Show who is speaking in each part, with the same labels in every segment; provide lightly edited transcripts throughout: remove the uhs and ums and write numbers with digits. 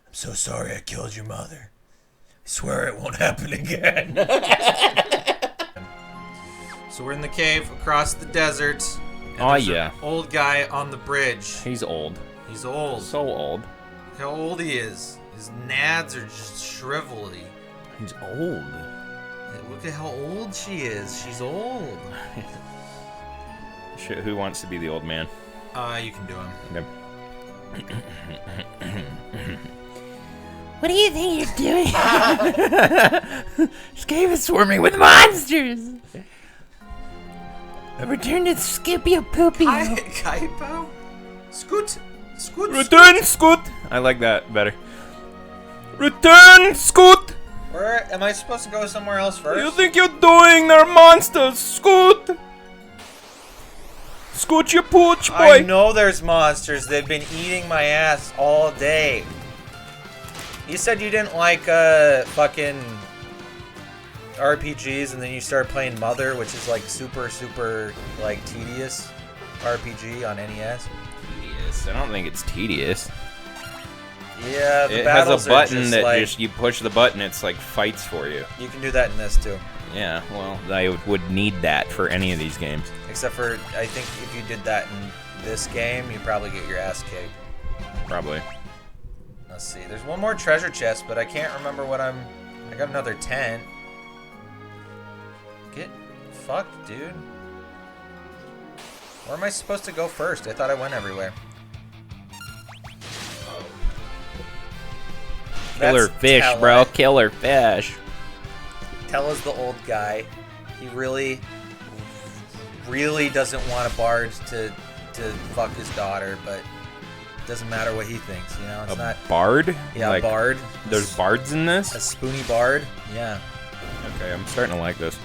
Speaker 1: I'm so sorry I killed your mother. I swear it won't happen again. So we're in the cave across the desert.
Speaker 2: Oh, yeah.
Speaker 1: Old guy on the bridge.
Speaker 2: He's old.
Speaker 1: He's old.
Speaker 2: So old.
Speaker 1: Look how old he is. His nads are just shrivelly.
Speaker 2: He's old.
Speaker 1: Look at how old she is. She's old.
Speaker 2: Shit, who wants to be the old man?
Speaker 1: You can do him.
Speaker 2: Okay.
Speaker 3: What do you think you're doing? This cave is swarming with monsters. I returned to Skippy Poopy.
Speaker 1: Kaipo? Scoot.
Speaker 2: Return, Scoot! I like that better. Return, Scoot!
Speaker 1: Where am I supposed to go somewhere else first?
Speaker 2: What do you think you're doing? They're monsters, Scoot! Scoot your pooch, boy!
Speaker 1: I know there's monsters. They've been eating my ass all day. You said you didn't like fucking RPGs, and then you started playing Mother, which is like super like tedious RPG on NES.
Speaker 2: Tedious? I don't think it's tedious.
Speaker 1: Yeah, the
Speaker 2: It has
Speaker 1: battles
Speaker 2: a button
Speaker 1: are just
Speaker 2: that
Speaker 1: like,
Speaker 2: just you push the button, it's like fights for you.
Speaker 1: you can do that in this too.
Speaker 2: Yeah, well, I would need that for any of these games.
Speaker 1: Except for, I think if you did that in this game, you'd probably get your ass kicked.
Speaker 2: Probably.
Speaker 1: Let's see. There's one more treasure chest, but I can't remember what I got another tent. Get fucked, dude. Where am I supposed to go first? I thought I went everywhere.
Speaker 2: Killer
Speaker 1: That's
Speaker 2: fish,
Speaker 1: Tella.
Speaker 2: bro. Killer fish.
Speaker 1: Tella's the old guy. He really doesn't want a bard to fuck his daughter, but it doesn't matter what he thinks, you know? It's not
Speaker 2: Bard?
Speaker 1: Yeah,
Speaker 2: Like,
Speaker 1: a bard.
Speaker 2: There's bards in this?
Speaker 1: A spoony bard. Yeah.
Speaker 2: Okay, I'm starting to like this.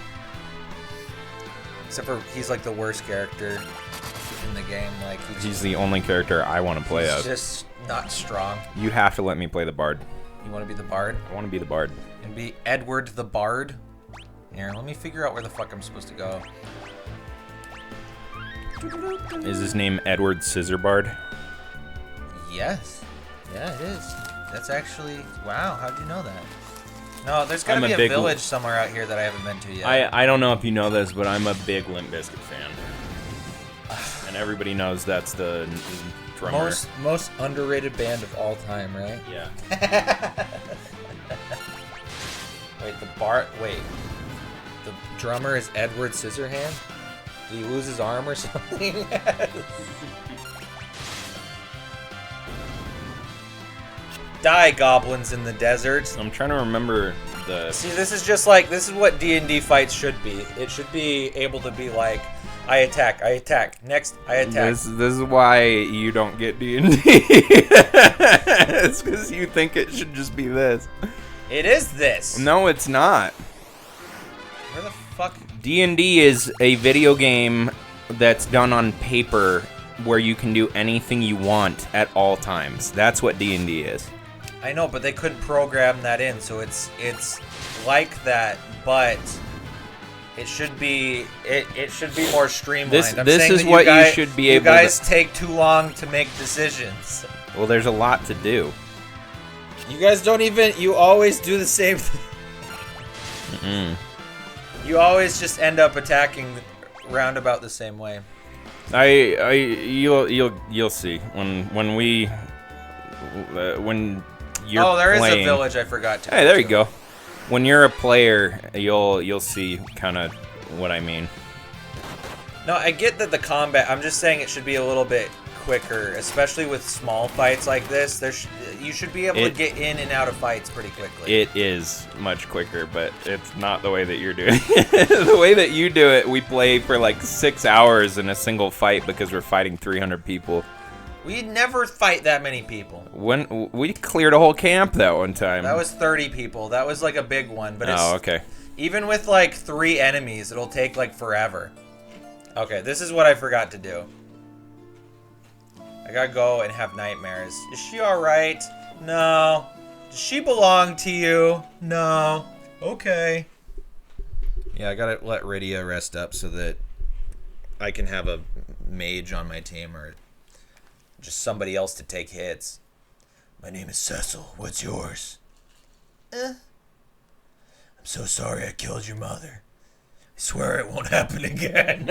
Speaker 1: Except for he's like the worst character in the game. Like
Speaker 2: He's the only character I want to play
Speaker 1: he's
Speaker 2: as.
Speaker 1: just not strong.
Speaker 2: You have to let me play the bard.
Speaker 1: You want to be the bard?
Speaker 2: I want to be the bard.
Speaker 1: And be Edward the Bard? Here, let me figure out where the fuck I'm supposed to go.
Speaker 2: Is his name Edward Scissorbard?
Speaker 1: Yes. Yeah, it is. That's actually... Wow, how'd you know that? No, there's gotta
Speaker 2: I'm a
Speaker 1: be a
Speaker 2: big
Speaker 1: village somewhere out here that I haven't been to yet.
Speaker 2: I don't know if you know this, but I'm a big Limp Bizkit fan. And everybody knows that's the drummer.
Speaker 1: Most underrated band of all time, right?
Speaker 2: Yeah.
Speaker 1: Wait, the drummer is Edward Scissorhand? Did he lose his arm or something? Die, goblins in the desert.
Speaker 2: I'm trying to remember the...
Speaker 1: See, this is what D&D fights should be. It should be able to be like, I attack, next, I attack.
Speaker 2: This is why you don't get D&D. It's because you think it should just be this.
Speaker 1: It is this.
Speaker 2: No, it's not.
Speaker 1: Where the fuck?
Speaker 2: D&D is a video game that's done on paper where you can do anything you want at all times. That's what D&D is.
Speaker 1: I know, but they couldn't program that in, so it's like that, but it should be more streamlined.
Speaker 2: This is what you should be able to...
Speaker 1: You guys take too long to make decisions.
Speaker 2: Well, there's a lot to do.
Speaker 1: You guys don't even... You always do the same thing. You always just end up attacking roundabout the same way.
Speaker 2: You'll see when we when you're
Speaker 1: there
Speaker 2: playing.
Speaker 1: is a village I forgot to.
Speaker 2: Hey, there you go. When you're a player, you'll see kind of what I mean.
Speaker 1: No, I get that the combat. I'm just saying it should be a little bit quicker, especially with small fights like this. You should be able to get in and out of fights pretty quickly.
Speaker 2: It is much quicker, but it's not the way that you're doing it. The way that you do it, we play for like 6 hours in a single fight because we're fighting 300 people.
Speaker 1: We never fight that many people.
Speaker 2: When we cleared a whole camp that one time.
Speaker 1: That was 30 people. That was like a big one, but
Speaker 2: okay.
Speaker 1: Even with like 3 enemies, it'll take like forever. Okay, this is what I forgot to do. I gotta go and have nightmares. Is she alright? No. Does she belong to you? No. Okay. Yeah, I gotta let Rydia rest up so that I can have a mage on my team or just somebody else to take hits. My name is Cecil. What's yours? I'm so sorry I killed your mother. I swear it won't happen again.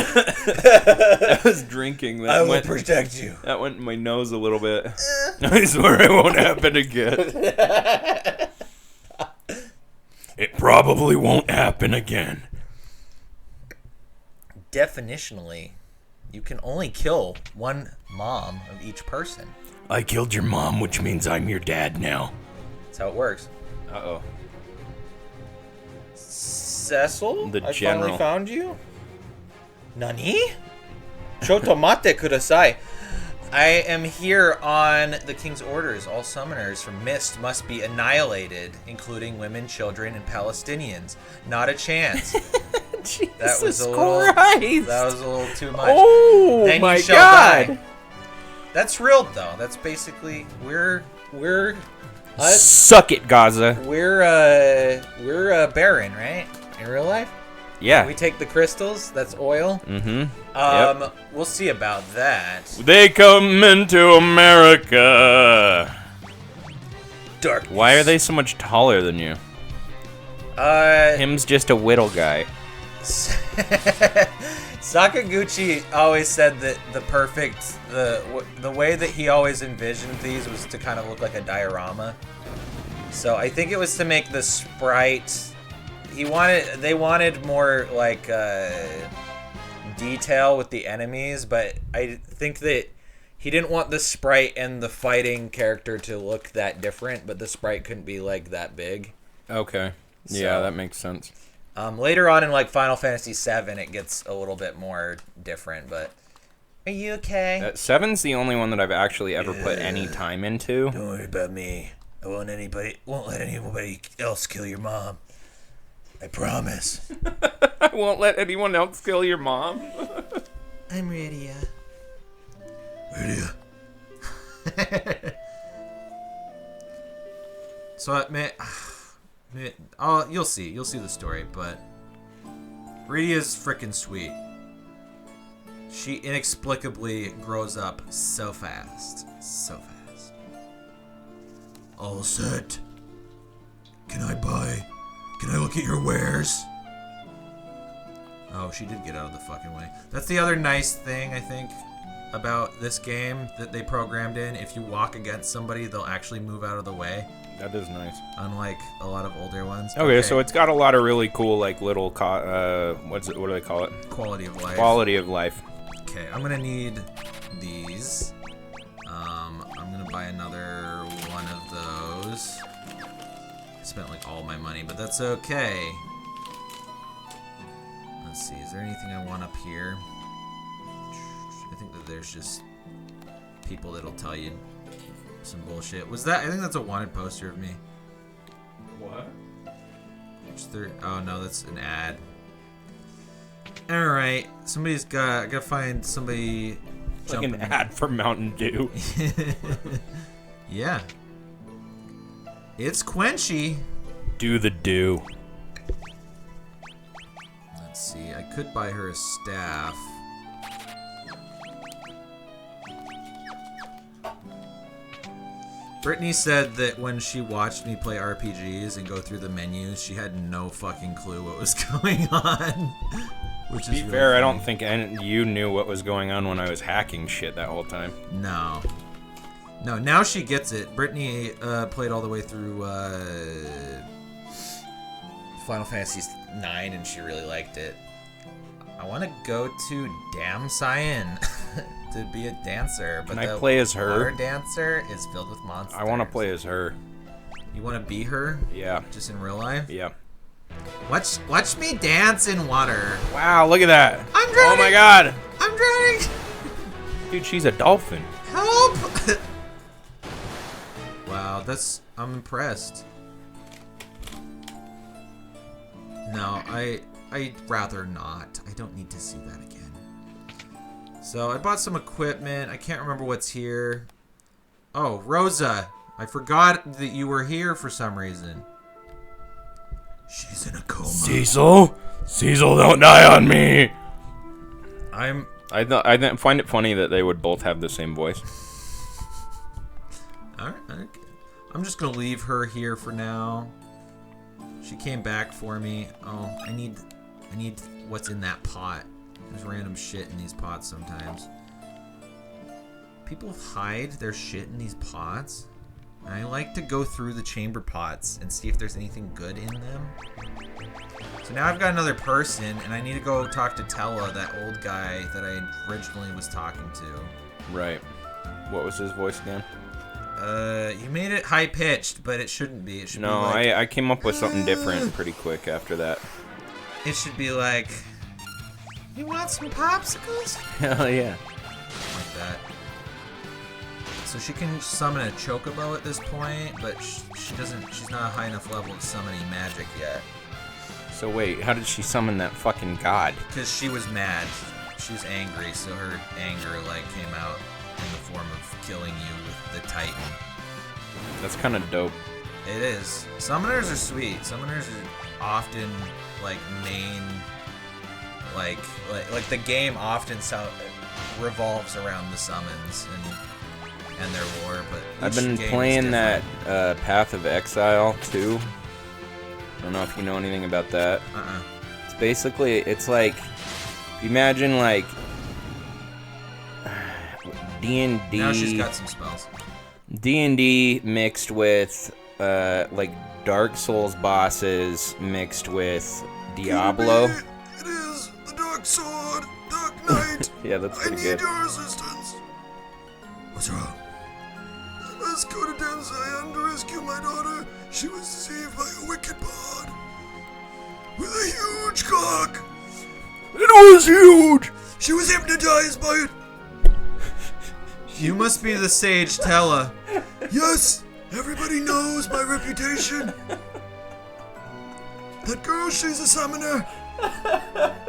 Speaker 2: I was drinking. That
Speaker 1: I will
Speaker 2: went,
Speaker 1: protect you.
Speaker 2: that went in my nose a little bit. I swear it won't happen again. It probably won't happen again.
Speaker 1: Definitionally, you can only kill one mom of each person.
Speaker 2: I killed your mom, which means I'm your dad now.
Speaker 1: That's how it works.
Speaker 2: Uh-oh.
Speaker 1: Cecil?
Speaker 2: The
Speaker 1: I
Speaker 2: general.
Speaker 1: finally found you? Nani? Chotomate kudasai. I am here on the king's orders. All summoners from Mist must be annihilated, including women, children, and Palestinians. Not a chance. That was a little. That was a little too much.
Speaker 2: Oh
Speaker 1: Then
Speaker 2: my
Speaker 1: you shall
Speaker 2: god!
Speaker 1: die. That's real though. That's basically we're us.
Speaker 2: Suck it, Gaza.
Speaker 1: We're Baron, right? In real life.
Speaker 2: Yeah.
Speaker 1: We take the crystals. That's oil.
Speaker 2: Mm-hmm.
Speaker 1: We'll see about that.
Speaker 2: They come into America.
Speaker 1: Darkness.
Speaker 2: Why are they so much taller than you? Him's just a whittle guy.
Speaker 1: Sakaguchi always said that the way that he always envisioned these was to kind of look like a diorama. So I think it was to make the sprite. They wanted more like detail with the enemies, but I think that he didn't want the sprite and the fighting character to look that different, but the sprite couldn't be like that big.
Speaker 2: Okay. Yeah,
Speaker 1: So-
Speaker 2: that makes sense.
Speaker 1: Later on in like Final Fantasy VII, it gets a little bit more different. But are you okay?
Speaker 2: Seven's the only one that I've actually ever put any time into.
Speaker 1: Don't worry about me. I won't let anybody else kill your mom. I promise.
Speaker 2: I won't let anyone else kill your mom.
Speaker 1: I'm Rydia. So, man, you'll see the story, but Rydia's freaking sweet. She inexplicably grows up so fast. All set. Can I look at your wares? Oh, she did get out of the fucking way. That's the other nice thing, I think, about this game that they programmed in. If you walk against somebody, they'll actually move out of the way.
Speaker 2: That is nice.
Speaker 1: Unlike a lot of older ones.
Speaker 2: Okay, so it's got a lot of really cool, like, little, what do they call it?
Speaker 1: Quality of life.
Speaker 2: Quality of life.
Speaker 1: Okay, I'm gonna need these. I'm gonna buy another one of those. I spent like all my money, but that's okay. Let's see, is there anything I want up here? I think that there's just people that'll tell you some bullshit. I think that's a wanted poster of me.
Speaker 2: What?
Speaker 1: Oh no, that's an ad. Alright, I gotta find somebody
Speaker 2: Like an
Speaker 1: jumping.
Speaker 2: ad for Mountain Dew.
Speaker 1: Yeah. It's Quenchy.
Speaker 2: Do the do.
Speaker 1: Let's see, I could buy her a staff. Brittany said that when she watched me play RPGs and go through the menus, she had no fucking clue what was going on. Which
Speaker 2: To be
Speaker 1: is really
Speaker 2: fair, I
Speaker 1: funny.
Speaker 2: don't think you knew what was going on when I was hacking shit that whole time.
Speaker 1: No. No, now she gets it. Brittany played all the way through Final Fantasy IX and she really liked it. I want to go to Dam Cyan to be a dancer, but
Speaker 2: Can I
Speaker 1: the
Speaker 2: play as her?
Speaker 1: water dancer is filled with monsters.
Speaker 2: I want to play as her.
Speaker 1: You want to be her?
Speaker 2: Yeah.
Speaker 1: Just in real life?
Speaker 2: Yeah.
Speaker 1: Watch me dance in water.
Speaker 2: Wow, look at that.
Speaker 1: I'm drowning.
Speaker 2: Oh my god.
Speaker 1: I'm drowning.
Speaker 2: Dude, she's a dolphin.
Speaker 1: Help! Wow, I'm impressed. No, I'd rather not. I don't need to see that again. So I bought some equipment. I can't remember what's here. Oh, Rosa. I forgot that you were here for some reason. She's in a coma.
Speaker 2: Cecil, don't die on me.
Speaker 1: I'm
Speaker 2: I find it funny that they would both have the same voice.
Speaker 1: Alright, okay. I'm just gonna leave her here for now. She came back for me. Oh, I need what's in that pot. There's random shit in these pots sometimes. People hide their shit in these pots. I like to go through the chamber pots and see if there's anything good in them. So now I've got another person, and I need to go talk to Tella, that old guy that I originally was talking to.
Speaker 2: Right. What was his voice again?
Speaker 1: You made it high pitched, but it shouldn't be. It should
Speaker 2: No,
Speaker 1: be like,
Speaker 2: I came up with something different pretty quick after that.
Speaker 1: It should be like, you want some popsicles?
Speaker 2: Hell yeah.
Speaker 1: Like that. So she can summon a chocobo at this point, but she doesn't. She's not a high enough level to summon any magic yet.
Speaker 2: So wait, how did she summon that fucking god?
Speaker 1: Because she was mad. She was angry, so her anger like came out in the form of killing you with the Titan.
Speaker 2: That's kind of dope.
Speaker 1: It is. Summoners are sweet. Summoners are often like main, like the game often revolves around the summons and their lore. But
Speaker 2: I've
Speaker 1: each
Speaker 2: been
Speaker 1: game is
Speaker 2: playing that
Speaker 1: different.
Speaker 2: Path of Exile too. I don't know if you know anything about that. It's basically, it's like, imagine like D&D.
Speaker 1: Now she's got some spells.
Speaker 2: D&D mixed with like Dark Souls bosses mixed with Diablo.
Speaker 4: It is the Dark Sword, Dark Knight.
Speaker 2: Yeah, that's
Speaker 4: I
Speaker 2: pretty
Speaker 4: need
Speaker 2: good.
Speaker 4: your assistance. What's wrong? I must go to Dam Zion to rescue my daughter. She was deceived by a wicked bard with a huge cock. It was huge. She was hypnotized by it.
Speaker 1: You must be the sage Tella.
Speaker 4: Yes, everybody knows my reputation. That girl, she's a summoner.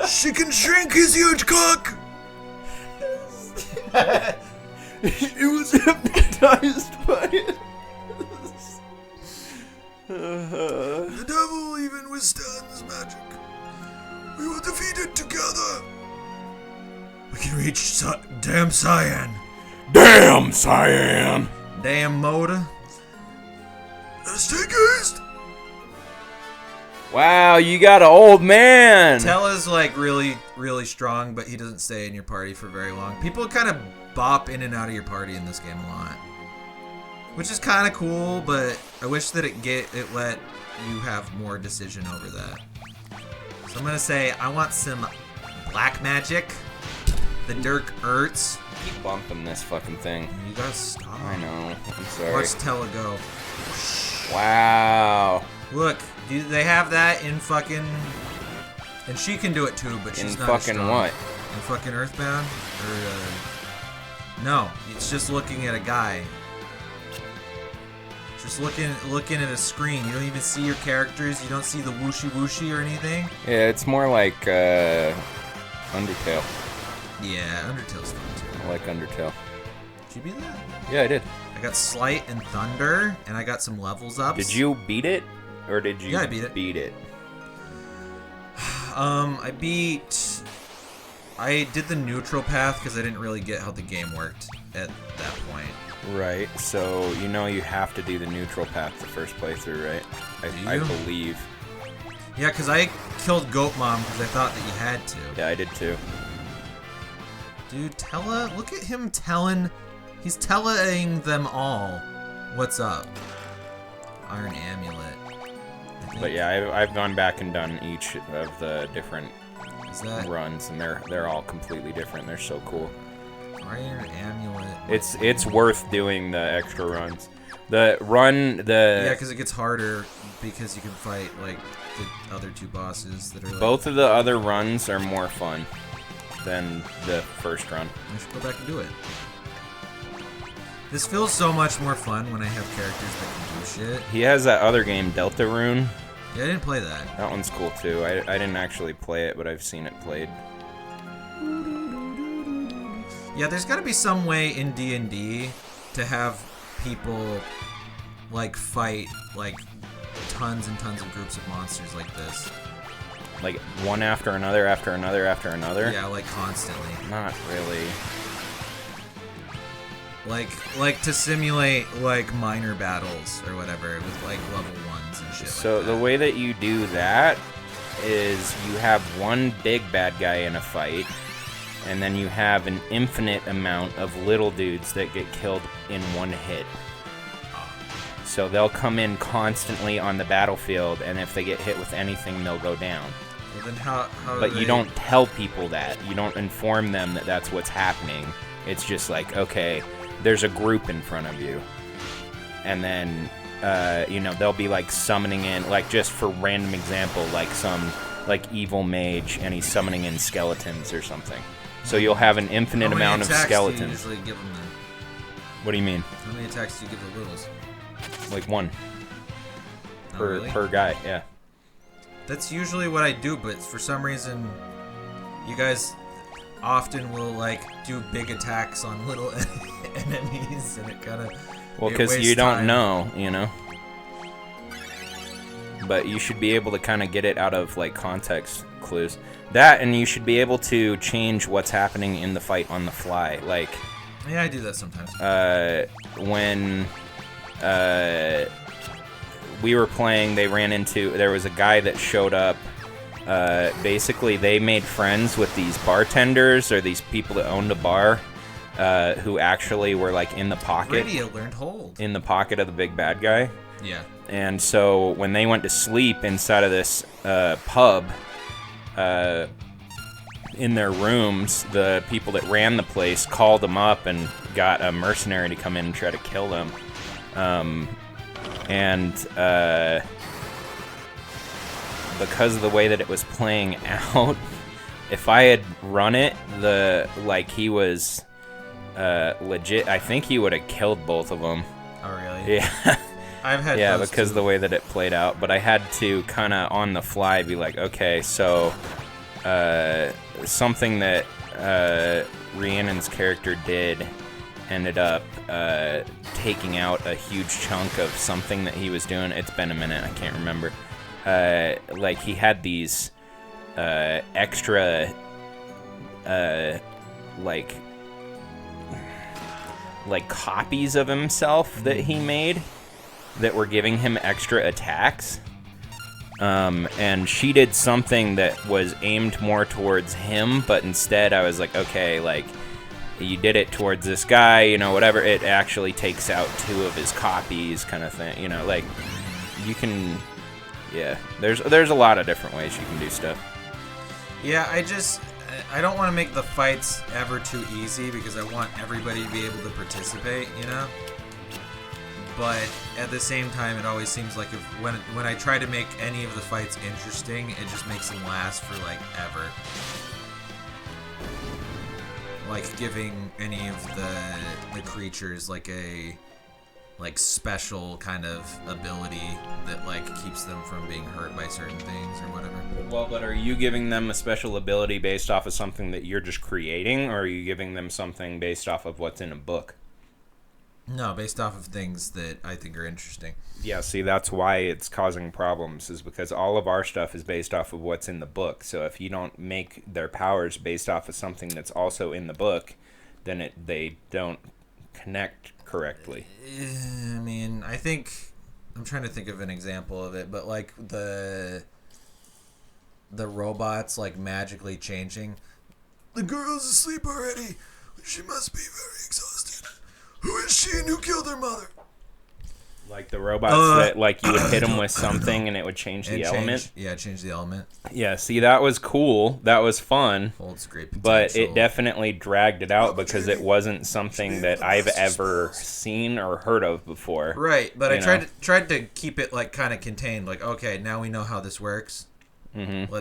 Speaker 4: She can shrink his huge cock. She was hypnotized by it. The devil even withstands magic. We will defeat it together. We can reach Dam Cyan. Damn Cyan!
Speaker 1: Damn Moda.
Speaker 4: Let's take haste.
Speaker 2: Wow, you got an old man!
Speaker 1: Tella's like really, really strong, but he doesn't stay in your party for very long. People kind of bop in and out of your party in this game a lot, which is kind of cool. But I wish that it let you have more decision over that. So I'm gonna say I want some black magic. The Dirk Ertz.
Speaker 2: Keep bumping this fucking thing.
Speaker 1: You gotta stop.
Speaker 2: I know. I'm sorry.
Speaker 1: Watch Tella go.
Speaker 2: Wow.
Speaker 1: Look, they have that in fucking, and she can do it too, but she's
Speaker 2: In
Speaker 1: not as
Speaker 2: fucking
Speaker 1: strong.
Speaker 2: what?
Speaker 1: In fucking Earthbound? Or, no, it's just looking at a guy. Just looking at a screen. You don't even see your characters. You don't see the whooshy whooshy or anything.
Speaker 2: Yeah, it's more like Undertale.
Speaker 1: Yeah, Undertale's fun too.
Speaker 2: I like Undertale.
Speaker 1: Did you beat that?
Speaker 2: Yeah, I did.
Speaker 1: I got Slight and Thunder, and I got some levels ups.
Speaker 2: Did you beat it? Or did you
Speaker 1: Yeah, I beat it.
Speaker 2: beat it?
Speaker 1: I did the neutral path because I didn't really get how the game worked at that point.
Speaker 2: Right, so you know you have to do the neutral path the first playthrough, right?
Speaker 1: Do
Speaker 2: I
Speaker 1: you?
Speaker 2: believe.
Speaker 1: Yeah, because I killed Goat Mom because I thought that you had to.
Speaker 2: Yeah, I did too.
Speaker 1: Dude, Tella, look at him he's telling them all what's up. Iron Amulet. I think.
Speaker 2: But yeah, I've gone back and done each of the different
Speaker 1: Is that
Speaker 2: runs, and they're all completely different. They're so cool.
Speaker 1: Iron Amulet?
Speaker 2: It's worth doing the extra runs.
Speaker 1: Yeah, because it gets harder because you can fight like the other two bosses that are like,
Speaker 2: Both of the other runs are more fun than the first run.
Speaker 1: I should go back and do it. This feels so much more fun when I have characters that can do shit.
Speaker 2: He has that other game, Deltarune.
Speaker 1: Yeah, I didn't play that.
Speaker 2: That one's cool too. I didn't actually play it, but I've seen it played.
Speaker 1: Yeah, there's got to be some way in D&D to have people like fight like tons and tons of groups of monsters like this.
Speaker 2: Like one after another, after another, after another?
Speaker 1: Yeah, like constantly.
Speaker 2: Not really.
Speaker 1: Like to simulate like minor battles or whatever with like level 1s and shit
Speaker 2: So
Speaker 1: like that.
Speaker 2: the way that you do that is you have one big bad guy in a fight, and then you have an infinite amount of little dudes that get killed in one hit. So they'll come in constantly on the battlefield, and if they get hit with anything, they'll go down.
Speaker 1: Well, then how
Speaker 2: But
Speaker 1: do
Speaker 2: you don't tell people that. You don't inform them that that's what's happening. It's just like, okay, there's a group in front of you. And then, they'll be like summoning in, like just for random example, like some like evil mage, and he's summoning in skeletons or something. So you'll have an infinite
Speaker 1: How many
Speaker 2: amount of
Speaker 1: attacks
Speaker 2: skeletons.
Speaker 1: Do you usually give them then?
Speaker 2: What do you mean?
Speaker 1: How many attacks do you give the littles?
Speaker 2: Like one
Speaker 1: Oh,
Speaker 2: per
Speaker 1: really?
Speaker 2: per guy, yeah.
Speaker 1: That's usually what I do, but for some reason, you guys often will like do big attacks on little enemies, and it kind of.
Speaker 2: Well, because you don't know, But you should be able to kind of get it out of like context clues. That, and you should be able to change what's happening in the fight on the fly. Like,
Speaker 1: Yeah, I do that sometimes.
Speaker 2: when we were playing, there was a guy that showed up. Basically, they made friends with these bartenders or these people that owned a bar, who actually were like in the pocket.
Speaker 1: Radio learned hold.
Speaker 2: In the pocket of the big bad guy.
Speaker 1: Yeah.
Speaker 2: And so when they went to sleep inside of this pub, in their rooms, the people that ran the place called them up and got a mercenary to come in and try to kill them. Because of the way that it was playing out, if I had run it, he was legit, I think he would have killed both of them.
Speaker 1: Oh, really?
Speaker 2: Yeah.
Speaker 1: I've had
Speaker 2: Yeah,
Speaker 1: those
Speaker 2: because
Speaker 1: too.
Speaker 2: the way that it played out. But I had to kind of on the fly be like, okay, so something that Rhiannon's character did ended up taking out a huge chunk of something that he was doing. It's been a minute, I can't remember. He had these extra copies of himself that he made that were giving him extra attacks. And she did something that was aimed more towards him, but instead I was like, okay, you did it towards this guy, whatever. It actually takes out 2 of his copies, kind of thing. You can, yeah. There's a lot of different ways you can do stuff.
Speaker 1: Yeah, I don't want to make the fights ever too easy because I want everybody to be able to participate, But at the same time, it always seems like when I try to make any of the fights interesting, it just makes them last for ever. Like giving any of the creatures a special kind of ability that keeps them from being hurt by certain things or whatever.
Speaker 2: Well, but are you giving them a special ability based off of something that you're just creating, or are you giving them something based off of what's in a book?
Speaker 1: No, based off of things that I think are interesting.
Speaker 2: Yeah, see, that's why it's causing problems, is because all of our stuff is based off of what's in the book. So if you don't make their powers based off of something that's also in the book, then they don't connect correctly.
Speaker 1: I mean, I'm trying to think of an example of it, but the robots magically changing.
Speaker 4: The girl's asleep already. She must be very exhausted. Who is she and who killed her mother?
Speaker 2: Like the robots that you would hit them with something and it would change the element.
Speaker 1: Yeah, change the element.
Speaker 2: Yeah, see, that was cool. That was fun.
Speaker 1: Holds great potential.
Speaker 2: But it definitely dragged it out because it wasn't something that I've ever seen or heard of before.
Speaker 1: Right, but I tried to keep it kind of contained. Okay, now we know how this works.
Speaker 2: Mm-hmm.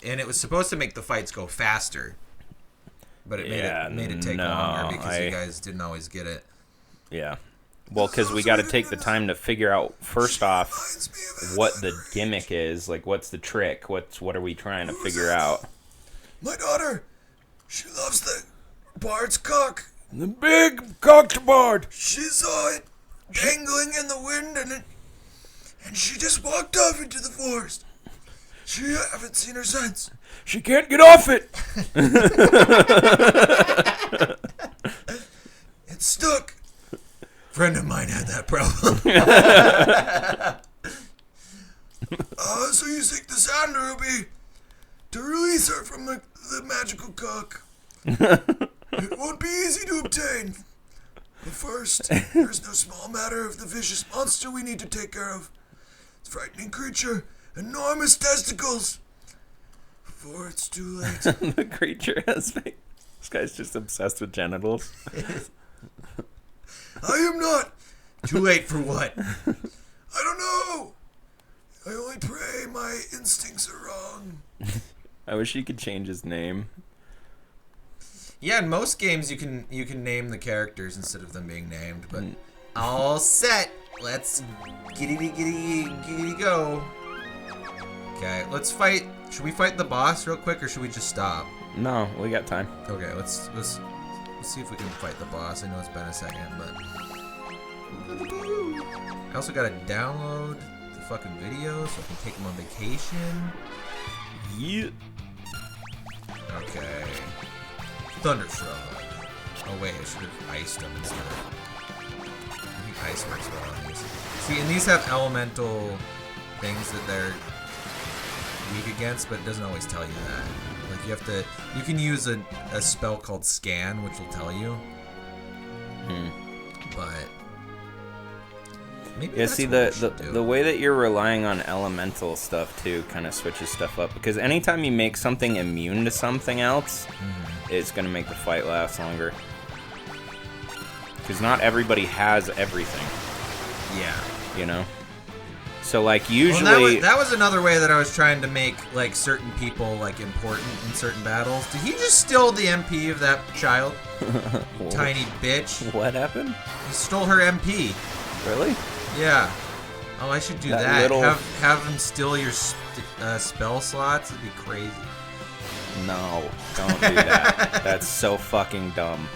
Speaker 1: And it was supposed to make the fights go faster, but it made it take longer because you guys didn't always get it.
Speaker 2: Yeah. Well, because we got to take the time to figure out, first off, what the gimmick is. What's the trick? What are we trying to figure out?
Speaker 4: My daughter. She loves the bard's cock.
Speaker 2: The big cocked bard.
Speaker 4: She saw it dangling in the wind and she just walked off into the forest. She haven't seen her since.
Speaker 2: She can't get off it.
Speaker 4: It's stuck. Friend of mine had that problem. So you think the Sand Ruby to release her from the magical cock? It won't be easy to obtain. But first, there's no small matter of the vicious monster we need to take care of. It's a frightening creature, enormous testicles. Before it's too late.
Speaker 2: The creature has. This guy's just obsessed with genitals.
Speaker 4: I am not.
Speaker 1: Too late for what?
Speaker 4: I don't know. I only pray my instincts are wrong.
Speaker 2: I wish he could change his name.
Speaker 1: Yeah, in most games you can name the characters instead of them being named, but all set. Let's giddy go. Okay, let's fight. Should we fight the boss real quick, or should we just stop?
Speaker 2: No, we got time.
Speaker 1: Okay, let's see if we can fight the boss. I know it's been a second, but I also gotta download the fucking video so I can take them on vacation.
Speaker 2: Yeah.
Speaker 1: Okay. Thunderstruck. Oh wait, I should have iced them instead of. I think ice works well on these. See, and these have elemental things that they're weak against, but it doesn't always tell you that. Like you can use a spell called Scan, which will tell you. But maybe
Speaker 2: Yeah,
Speaker 1: that's
Speaker 2: see,
Speaker 1: what we should do.
Speaker 2: the way that you're relying on elemental stuff too kind of switches stuff up, because anytime you make something immune to something else, it's going to make the fight last longer. Because not everybody has everything,
Speaker 1: Yeah.
Speaker 2: you know? So, like, usually...
Speaker 1: Well, that was another way that I was trying to make, like, certain people, like, important in certain battles. Did he just steal the MP of that child? Tiny bitch.
Speaker 2: What happened?
Speaker 1: He stole her MP.
Speaker 2: Really?
Speaker 1: Yeah. Oh, I should do
Speaker 2: That
Speaker 1: that.
Speaker 2: little-
Speaker 1: Have him steal your spell slots? It'd be crazy.
Speaker 2: No, don't do that. That's so fucking dumb.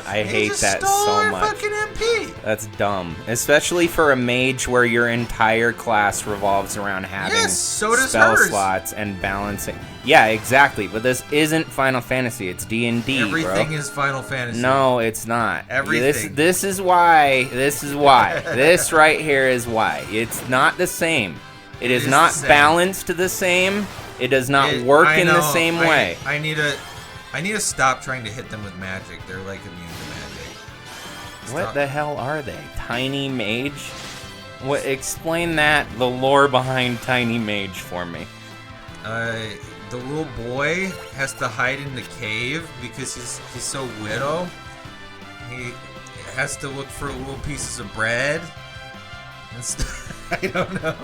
Speaker 2: I
Speaker 1: He
Speaker 2: hate
Speaker 1: just
Speaker 2: that
Speaker 1: stole
Speaker 2: so
Speaker 1: her
Speaker 2: much.
Speaker 1: fucking MP.
Speaker 2: That's dumb. Especially for a mage where your entire class revolves around having
Speaker 1: Yes, so does
Speaker 2: spell
Speaker 1: hers.
Speaker 2: slots and balancing. Yeah, exactly. But this isn't Final Fantasy. It's D&D,
Speaker 1: Everything
Speaker 2: bro.
Speaker 1: is Final Fantasy.
Speaker 2: No, it's not.
Speaker 1: Everything.
Speaker 2: This is why. This is why. This right here is why. It's not the same. It is
Speaker 1: is
Speaker 2: not
Speaker 1: the same.
Speaker 2: balanced the same. It does not work
Speaker 1: I
Speaker 2: in the
Speaker 1: know,
Speaker 2: same way.
Speaker 1: I need to stop trying to hit them with magic. They're like immune to magic.
Speaker 2: What
Speaker 1: Stop.
Speaker 2: the hell are they? Tiny Mage? What? Explain that, the lore behind Tiny Mage for me.
Speaker 1: The little boy has to hide in the cave because he's so little. He has to look for little pieces of bread and stuff. I don't know.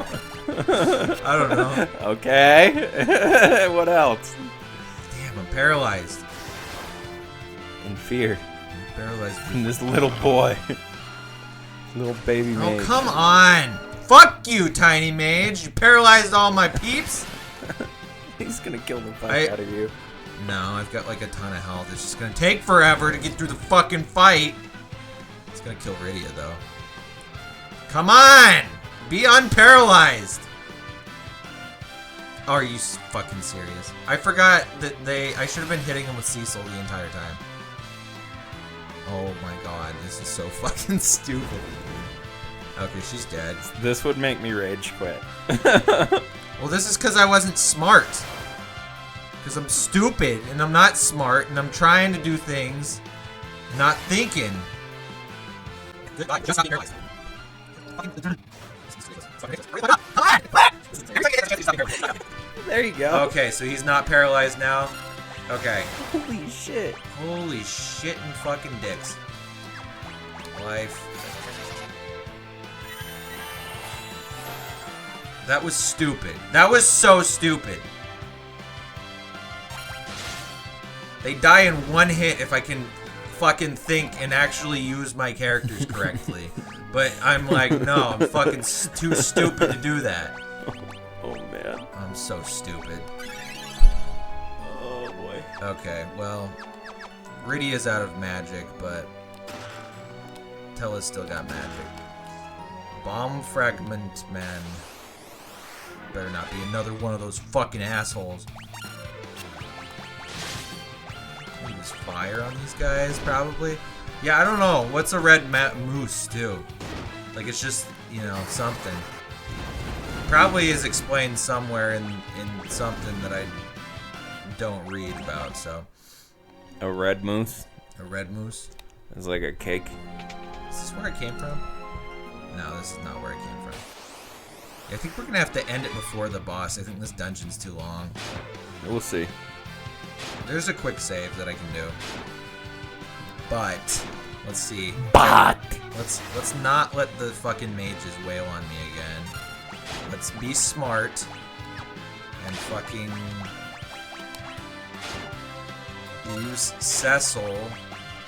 Speaker 1: I don't know.
Speaker 2: Okay. What else?
Speaker 1: Damn, I'm paralyzed.
Speaker 2: In fear.
Speaker 1: I'm paralyzed.
Speaker 2: From this little boy. Little baby
Speaker 1: Oh,
Speaker 2: mage.
Speaker 1: come on. Fuck you, Tiny Mage. You paralyzed all my peeps.
Speaker 2: He's gonna kill the fuck
Speaker 1: I-
Speaker 2: out of you.
Speaker 1: No, I've got like a ton of health. It's just gonna take forever to get through the fucking fight. It's gonna kill Rydia though. Come on! Be unparalyzed! Oh, are you fucking serious? I forgot that I should have been hitting him with Cecil the entire time. Oh my god, this is so fucking stupid. Okay, she's dead.
Speaker 2: This would make me rage quit.
Speaker 1: Well, this is because I wasn't smart. Because I'm stupid, and I'm not smart, and I'm trying to do things, not thinking. Just not being paralyzed.
Speaker 2: There you go.
Speaker 1: Okay, so he's not paralyzed now. Okay.
Speaker 2: Holy shit.
Speaker 1: Holy shit and fucking dicks. Life. That was stupid. That was so stupid. They die in one hit if I can fucking think and actually use my characters correctly. But I'm like, no, I'm fucking too stupid to do that.
Speaker 2: Oh man.
Speaker 1: I'm so stupid.
Speaker 2: Oh boy.
Speaker 1: Okay, well, Rydia's out of magic, but Tella's still got magic. Bomb Fragment Man. Better not be another one of those fucking assholes. Use fire on these guys, probably. Yeah, I don't know. What's a red moose, too? Like, it's just, you know, something. Probably is explained somewhere in something that I don't read about, so.
Speaker 2: A red moose
Speaker 1: A red moose?
Speaker 2: is like a cake.
Speaker 1: Is this where it came from? No, this is not where it came from. Yeah, I think we're gonna have to end it before the boss. I think this dungeon's too long.
Speaker 2: We'll see.
Speaker 1: There's a quick save that I can do. But let's see.
Speaker 3: But
Speaker 1: Let's not let the fucking mages wail on me again. Let's be smart and fucking use Cecil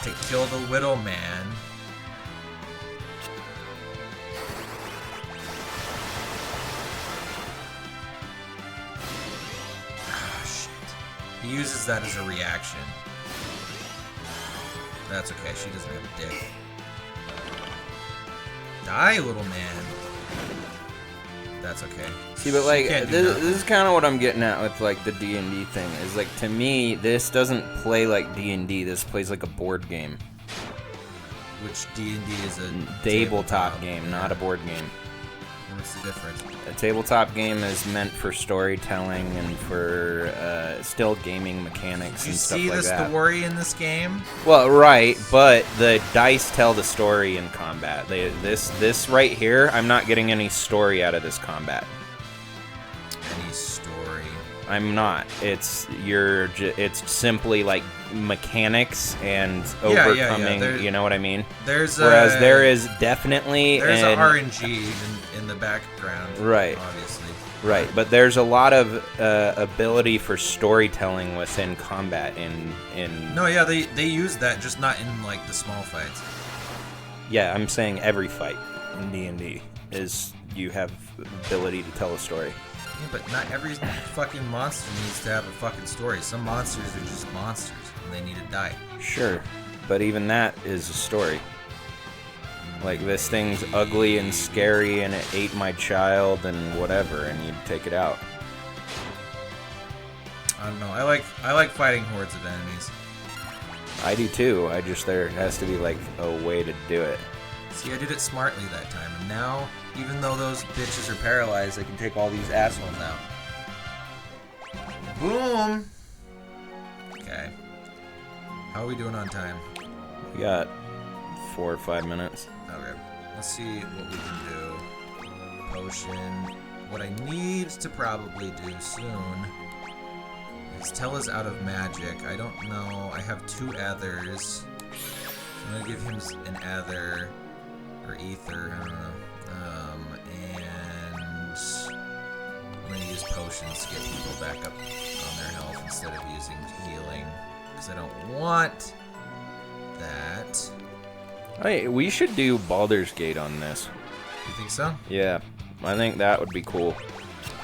Speaker 1: to kill the Widow Man. Ah, shit. He uses that as a reaction. That's okay, she doesn't have a dick. Die, little man. That's okay.
Speaker 2: See, but
Speaker 1: She
Speaker 2: like,
Speaker 1: can't do
Speaker 2: this
Speaker 1: nothing.
Speaker 2: is kind of what I'm getting at with like the D&D thing. Is like, to me, this doesn't play like D&D. This plays like a board game.
Speaker 1: Which D&D is a
Speaker 2: Tabletop game, not a board game.
Speaker 1: What's the difference?
Speaker 2: A tabletop game is meant for storytelling and for still gaming mechanics
Speaker 1: Do you
Speaker 2: and stuff
Speaker 1: see
Speaker 2: like
Speaker 1: the
Speaker 2: that.
Speaker 1: story in this game?
Speaker 2: Well, right, but the dice tell the story in combat. This right here, I'm not getting any story out of this combat.
Speaker 1: Any story?
Speaker 2: I'm not. It's simply like mechanics and
Speaker 1: Yeah,
Speaker 2: overcoming.
Speaker 1: there-
Speaker 2: You know what I mean?
Speaker 1: There's
Speaker 2: Whereas
Speaker 1: a,
Speaker 2: there is definitely
Speaker 1: there's
Speaker 2: an,
Speaker 1: a RNG in the background.
Speaker 2: Right.
Speaker 1: Obviously.
Speaker 2: right, but there's a lot of ability for storytelling within combat in
Speaker 1: No, yeah, they use that, just not in like the small fights.
Speaker 2: Yeah, I'm saying every fight in D&D is you have ability to tell a story.
Speaker 1: Yeah, but not every fucking monster needs to have a fucking story. Some monsters are just monsters, and they need to die.
Speaker 2: Sure, but even that is a story. Like, this thing's ugly and scary and it ate my child and whatever, and you take it out.
Speaker 1: I don't know. I like fighting hordes of enemies.
Speaker 2: I do too, there has to be like a way to do it.
Speaker 1: See, I did it smartly that time, and now, even though those bitches are paralyzed, I can take all these assholes out. Boom! Okay. How are we doing on time?
Speaker 2: We got 4 or 5 minutes.
Speaker 1: Okay. Let's see what we can do. Potion. What I need to probably do soon is tell us out of magic. I don't know. I have 2 ethers. I'm gonna give him an ether. Or ether, I don't know. And I'm gonna use potions to get people back up on their health instead of using healing. Because I don't want that.
Speaker 2: Hey, we should do Baldur's Gate on this.
Speaker 1: You think so?
Speaker 2: Yeah, I think that would be cool.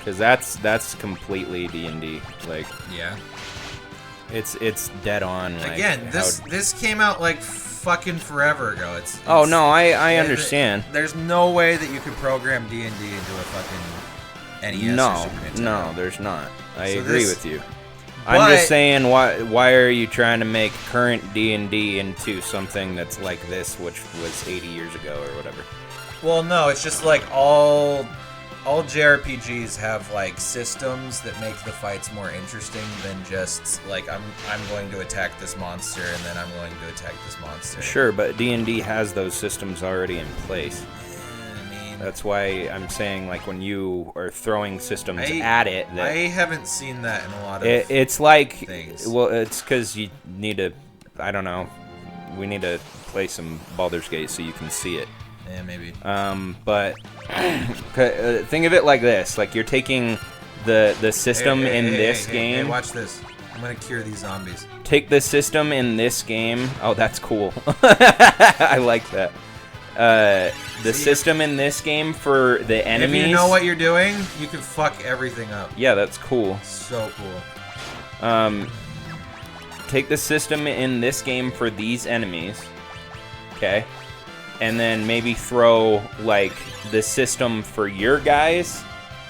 Speaker 2: Cause that's completely D&D. Like,
Speaker 1: Yeah.
Speaker 2: it's dead on. Like,
Speaker 1: Again, this came out like fucking forever ago. It's
Speaker 2: Oh no, I understand.
Speaker 1: There's no way that you could program D&D into a fucking NES or
Speaker 2: No,
Speaker 1: Super Nintendo.
Speaker 2: no, there's not. I
Speaker 1: So
Speaker 2: agree
Speaker 1: this-
Speaker 2: with you.
Speaker 1: But-
Speaker 2: I'm just saying, why are you trying to make current D&D into something that's like this, which was 80 years ago or whatever?
Speaker 1: Well, no, it's just like all JRPGs have like systems that make the fights more interesting than just like I'm going to attack this monster and then I'm going to attack this monster.
Speaker 2: Sure, but D&D has those systems already in place.
Speaker 1: I mean,
Speaker 2: That's why I'm saying, like, when you are throwing systems
Speaker 1: I-
Speaker 2: at it,
Speaker 1: I
Speaker 2: that
Speaker 1: haven't seen that in a lot of
Speaker 2: it's like,
Speaker 1: things.
Speaker 2: well, it's because you need to, I don't know, we need to play some Baldur's Gate so you can see it.
Speaker 1: Yeah, maybe.
Speaker 2: But think of it like this: like you're taking the system in this game.
Speaker 1: Hey, watch this. I'm gonna cure these zombies.
Speaker 2: Take the system in this game. Oh, that's cool. I like that. The
Speaker 1: See,
Speaker 2: system in this game for the enemies.
Speaker 1: If you know what you're doing, you can fuck everything up.
Speaker 2: Yeah, that's cool.
Speaker 1: So cool.
Speaker 2: Take the system in this game for these enemies. Okay. And then maybe throw like the system for your guys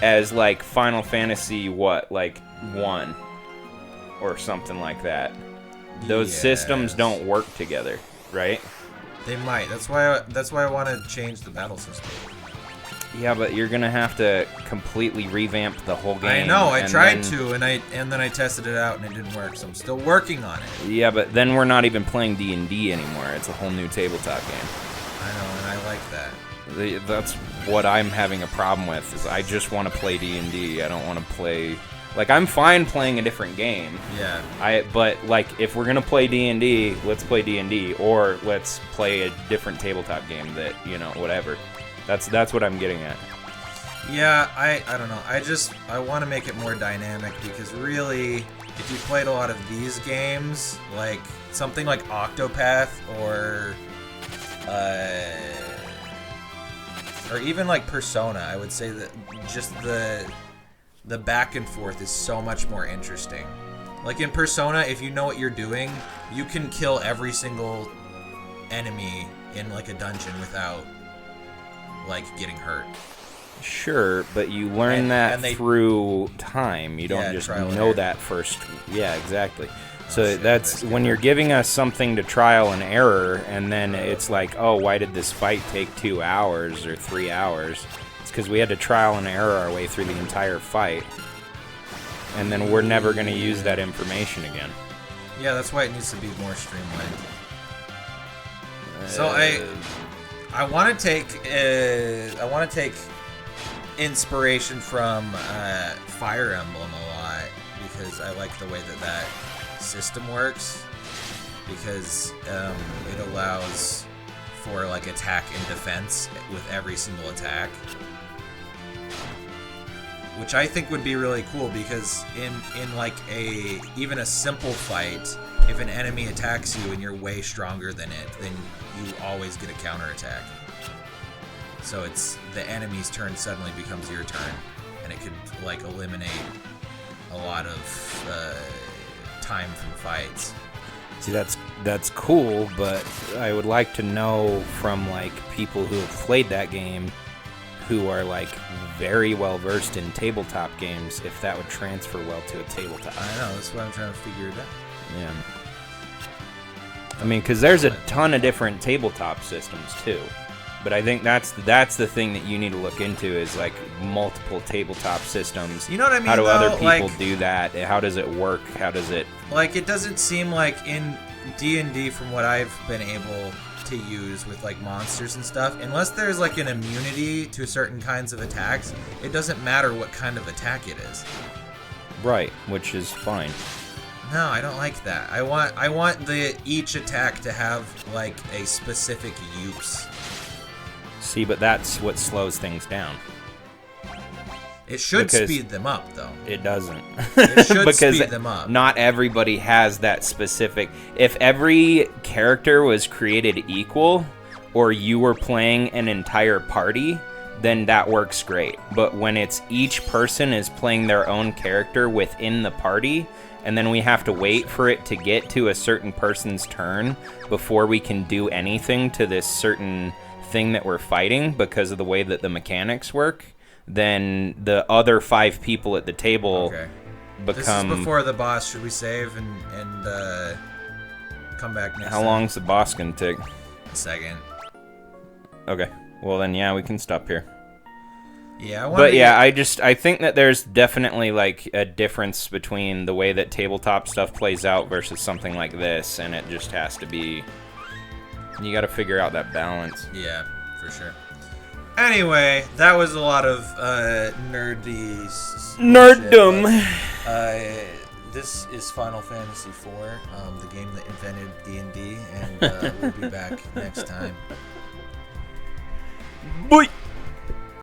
Speaker 2: as like Final Fantasy like 1 or something like that. Those systems
Speaker 1: Yes.
Speaker 2: don't work together, right?
Speaker 1: They might. That's why I want to change the battle system.
Speaker 2: Yeah, but you're gonna have to completely revamp the whole game.
Speaker 1: I know. I
Speaker 2: and
Speaker 1: tried
Speaker 2: then-
Speaker 1: to, and then I tested it out, and it didn't work. So I'm still working on it.
Speaker 2: Yeah, but then we're not even playing D&D anymore. It's a whole new tabletop game.
Speaker 1: I know, and I like that.
Speaker 2: That's what I'm having a problem with. Is I just want to play D&D. I don't want to play. Like, I'm fine playing a different game.
Speaker 1: Yeah.
Speaker 2: But like, if we're gonna play D&D, let's play D&D, or let's play a different tabletop game that whatever. That's what I'm getting at.
Speaker 1: Yeah, I don't know. I want to make it more dynamic because really, if you played a lot of these games, like something like Octopath or even like Persona, I would say that just the back and forth is so much more interesting. Like in Persona, if you know what you're doing, you can kill every single enemy in like a dungeon without like getting hurt.
Speaker 2: Sure, but you learn
Speaker 1: And they-
Speaker 2: through time. You don't
Speaker 1: Yeah,
Speaker 2: just
Speaker 1: trial and
Speaker 2: know
Speaker 1: error.
Speaker 2: that first. Yeah, exactly. So
Speaker 1: shit,
Speaker 2: that's
Speaker 1: that's
Speaker 2: when you're giving us something to trial and error, and then it's like, oh, why did this fight take 2 hours or 3 hours? It's because we had to trial and error our way through the entire fight, and then we're never going to use that information again.
Speaker 1: Yeah, that's why it needs to be more streamlined. So I want to take inspiration from Fire Emblem a lot because I like the way that system works because it allows for like attack and defense with every single attack, which I think would be really cool because in like even a simple fight, if an enemy attacks you and you're way stronger than it, then you always get a counterattack. So it's the enemy's turn suddenly becomes your turn, and it could like eliminate a lot of time from fights.
Speaker 2: See, that's cool, but I would like to know from like people who have played that game, who are like very well versed in tabletop games, if that would transfer well to a tabletop.
Speaker 1: I know, that's why I'm trying to figure it out.
Speaker 2: Yeah. I mean, because there's a ton of different tabletop systems too, but I think that's the thing that you need to look into is like multiple tabletop systems.
Speaker 1: You know what I mean?
Speaker 2: How do other
Speaker 1: though?
Speaker 2: people
Speaker 1: Like,
Speaker 2: do that? How does it work? How does it?
Speaker 1: like it doesn't seem like in D&D, from what I've been able to use with like monsters and stuff, unless there's like an immunity to certain kinds of attacks, it doesn't matter what kind of attack it is.
Speaker 2: Right, which is fine.
Speaker 1: No, I don't like that. I want each attack to have like a specific use.
Speaker 2: See, but that's what slows things down.
Speaker 1: It should
Speaker 2: Because-
Speaker 1: speed them up, though.
Speaker 2: It doesn't.
Speaker 1: It should
Speaker 2: because
Speaker 1: speed them up.
Speaker 2: not everybody has that specific. If every character was created equal, or you were playing an entire party, then that works great. But when it's each person is playing their own character within the party, and then we have to wait for it to get to a certain person's turn before we can do anything to this certain thing that we're fighting because of the way that the mechanics work, then the other 5 people at the table
Speaker 1: Okay.
Speaker 2: become...
Speaker 1: This is before the boss. Should we save and come back next
Speaker 2: How
Speaker 1: time?
Speaker 2: long's the boss gonna take?
Speaker 1: A second.
Speaker 2: Okay. Well then, yeah, we can stop here.
Speaker 1: Yeah, I want
Speaker 2: But yeah, I think that there's definitely like a difference between the way that tabletop stuff plays out versus something like this, and it just has to be. You got to figure out that balance.
Speaker 1: Yeah, for sure. Anyway, that was a lot of nerdy
Speaker 2: Nerddom.
Speaker 1: bullshit, but, this is Final Fantasy IV, the game that invented D&D, and we'll be back next time.
Speaker 2: Boy.